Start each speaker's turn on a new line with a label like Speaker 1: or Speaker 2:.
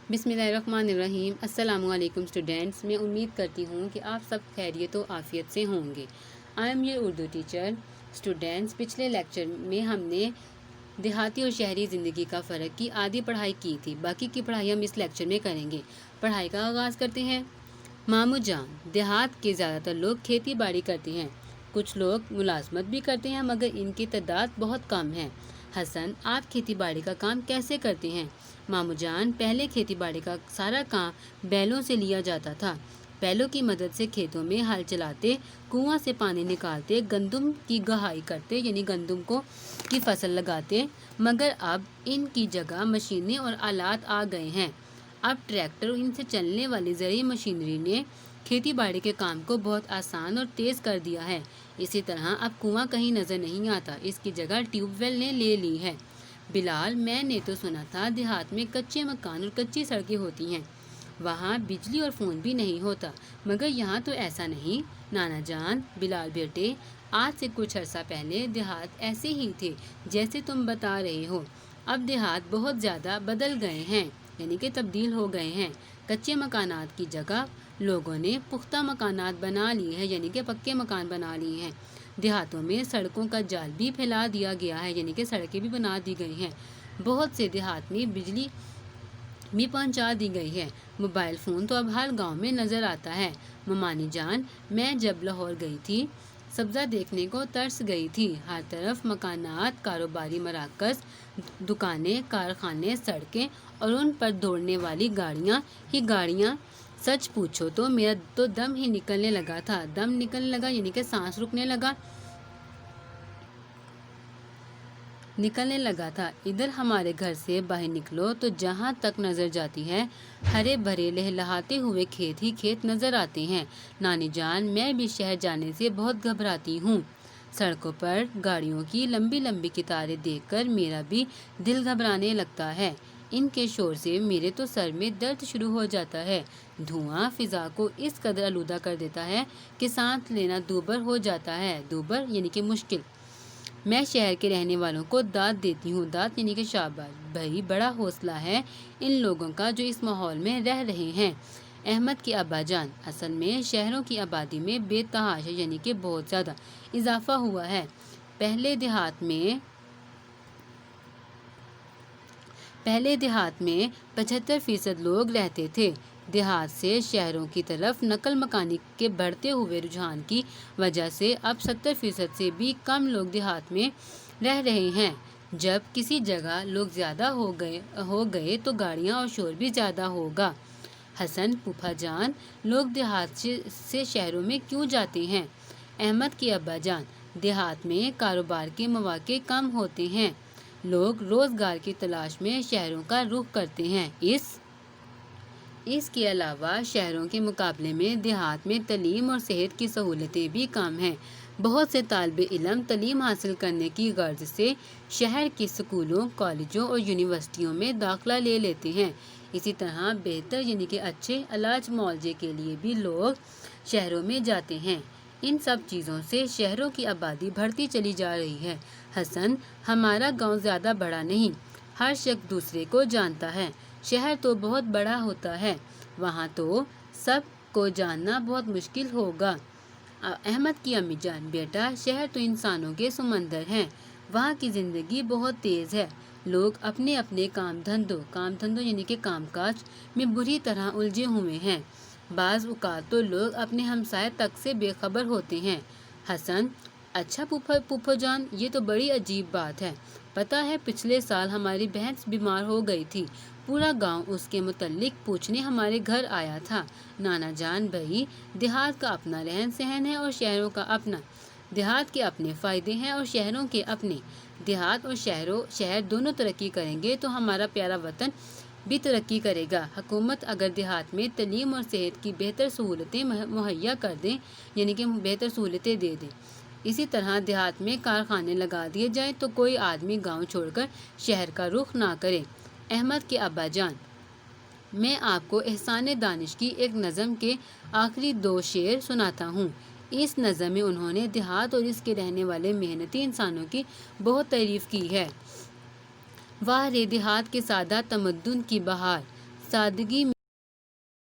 Speaker 1: بسم اللہ الرحمن الرحیم۔ السلام علیکم اسٹوڈینٹس، میں امید کرتی ہوں کہ آپ سب خیریت و عافیت سے ہوں گے۔ I am your Urdu teacher. Students, پچھلے لیکچر میں ہم نے دیہاتی اور شہری زندگی کا فرق کی آدھی پڑھائی کی تھی، باقی کی پڑھائی ہم اس لیکچر میں کریں گے۔ پڑھائی کا آغاز کرتے ہیں۔ ماموں جان، دیہات کے زیادہ تر لوگ کھیتی باڑی کرتے ہیں، کچھ لوگ ملازمت بھی کرتے ہیں مگر ان کی تعداد بہت کم ہے۔ حسن، آپ کھیتی باڑی کا کام کیسے کرتے ہیں؟ ماموں جان، پہلے کھیتی باڑی کا سارا کام بیلوں سے لیا جاتا تھا۔ بیلوں کی مدد سے کھیتوں میں ہل چلاتے، کنواں سے پانی نکالتے، گندم کی گہائی کرتے یعنی گندم کی فصل لگاتے، مگر اب ان کی جگہ مشینیں اور آلات آ گئے ہیں۔ اب ٹریکٹر اور ان سے چلنے والی زرعی مشینری نے کھیتی باڑی کے کام کو بہت آسان اور تیز کر دیا ہے۔ اسی طرح اب کنواں کہیں نظر نہیں آتا، اس کی جگہ ٹیوب ویل نے لے لی ہے۔ بلال، میں نے تو سنا تھا دیہات میں کچے مکان اور کچی سڑکیں ہوتی ہیں، وہاں بجلی اور فون بھی نہیں ہوتا، مگر یہاں تو ایسا نہیں۔ نانا جان، بلال بیٹے، آج سے کچھ عرصہ پہلے دیہات ایسے ہی تھے جیسے تم بتا رہے ہو۔ اب دیہات بہت زیادہ بدل گئے ہیں، یعنی کہ تبدیل ہو گئے ہیں۔ کچے مکانات کی جگہ لوگوں نے پختہ مکانات بنا لیے ہیں، یعنی کہ پکے مکان بنا لیے ہیں۔ دیہاتوں میں سڑکوں کا جال بھی پھیلا دیا گیا ہے، یعنی کہ سڑکیں بھی بنا دی گئی ہیں۔ بہت سے دیہات میں بجلی بھی پہنچا دی گئی ہے۔ موبائل فون تو اب ہر گاؤں میں نظر آتا ہے۔ ممانی جان، میں جب لاہور گئی تھی، سبزہ دیکھنے کو ترس گئی تھی۔ ہر طرف مکانات، کاروباری مراکز، دکانیں، کارخانے، سڑکیں اور ان پر دوڑنے والی گاڑیاں ہی گاڑیاں۔ سچ پوچھو تو میرا تو دم ہی نکلنے لگا تھا۔ دم نکلنے لگا یعنی کہ سانس رکنے لگا تھا۔ ادھر ہمارے گھر سے باہر نکلو تو جہاں تک نظر جاتی ہے ہرے بھرے لہلہاتے ہوئے کھیت ہی کھیت نظر آتے ہیں۔ نانی جان، میں بھی شہر جانے سے بہت گھبراتی ہوں۔ سڑکوں پر گاڑیوں کی لمبی لمبی قطاریں دیکھ کر میرا بھی دل گھبرانے لگتا ہے۔ ان کے شور سے میرے تو سر میں درد شروع ہو جاتا ہے۔ دھواں فضا کو اس قدر آلودہ کر دیتا ہے کہ سانس لینا دوبر ہو جاتا ہے۔ دوبر یعنی کہ مشکل۔ میں شہر کے رہنے والوں کو داد دیتی ہوں، داد یعنی کہ شاباش بھائی، بڑا حوصلہ ہے ان لوگوں کا جو اس ماحول میں رہ رہے ہیں۔ احمد کے ابا جان، اصل میں شہروں کی آبادی میں بے تحاشا یعنی کہ بہت زیادہ اضافہ ہوا ہے۔ پہلے دیہات میں 75% لوگ رہتے تھے۔ دیہات سے شہروں کی طرف نقل مکانی کے بڑھتے ہوئے رجحان کی وجہ سے اب 70% سے بھی کم لوگ دیہات میں رہ رہے ہیں۔ جب کسی جگہ لوگ زیادہ ہو گئے تو گاڑیاں اور شور بھی زیادہ ہوگا۔ حسن پھوپھا جان، لوگ دیہات سے شہروں میں کیوں جاتے ہیں؟ احمد کی ابا جان، دیہات میں کاروبار کے مواقع کم ہوتے ہیں، لوگ روزگار کی تلاش میں شہروں کا رخ کرتے ہیں۔ اس کے علاوہ شہروں کے مقابلے میں دیہات میں تعلیم اور صحت کی سہولتیں بھی کم ہیں۔ بہت سے طالب علم تعلیم حاصل کرنے کی غرض سے شہر کے اسکولوں، کالجوں اور یونیورسٹیوں میں داخلہ لے لیتے ہیں۔ اسی طرح بہتر یعنی کہ اچھے علاج معالجے کے لیے بھی لوگ شہروں میں جاتے ہیں۔ ان سب چیزوں سے شہروں کی آبادی بڑھتی چلی جا رہی ہے۔ حسن، ہمارا گاؤں زیادہ بڑا نہیں، ہر شخص دوسرے کو جانتا ہے۔ شہر تو بہت بڑا ہوتا ہے، وہاں تو سب کو جاننا بہت مشکل ہوگا۔ احمد کی امی جان، بیٹا، شہر تو انسانوں کے سمندر ہیں، وہاں کی زندگی بہت تیز ہے، لوگ اپنے اپنے کام دھندوں یعنی کہ کام کاج میں بری طرح الجھے ہوئے ہیں۔ بعض اوقات تو لوگ اپنے ہمسائے تک سے بے خبر ہوتے ہیں۔ حسن، اچھا پھوپھو جان، یہ تو بڑی عجیب بات ہے۔ پتہ ہے پچھلے سال ہماری بہن بیمار ہو گئی تھی، پورا گاؤں اس کے متعلق پوچھنے ہمارے گھر آیا تھا۔ نانا جان بھائی، دیہات کا اپنا رہن سہن ہے اور شہروں کا اپنا۔ دیہات کے اپنے فائدے ہیں اور شہروں کے اپنے۔ دیہات اور شہر دونوں ترقی کریں گے تو ہمارا پیارا وطن بھی ترقی کرے گا۔ حکومت اگر دیہات میں تعلیم اور صحت کی بہتر سہولتیں مہیا کر دیں یعنی کہ بہتر سہولتیں دے دیں، اسی طرح دیہات میں کارخانے لگا دیے جائیں تو کوئی آدمی گاؤں چھوڑ کر شہر کا رخ نہ کرے۔ احمد کے ابا جان، میں آپ کو احسان دانش کی ایک نظم کے آخری 2 شعر سناتا ہوں۔ اس نظم میں انہوں نے دیہات اور اس کے رہنے والے محنتی انسانوں کی بہت تعریف کی ہے۔ واہ رے دیہات کے سادہ تمدن کی بہار، سادگی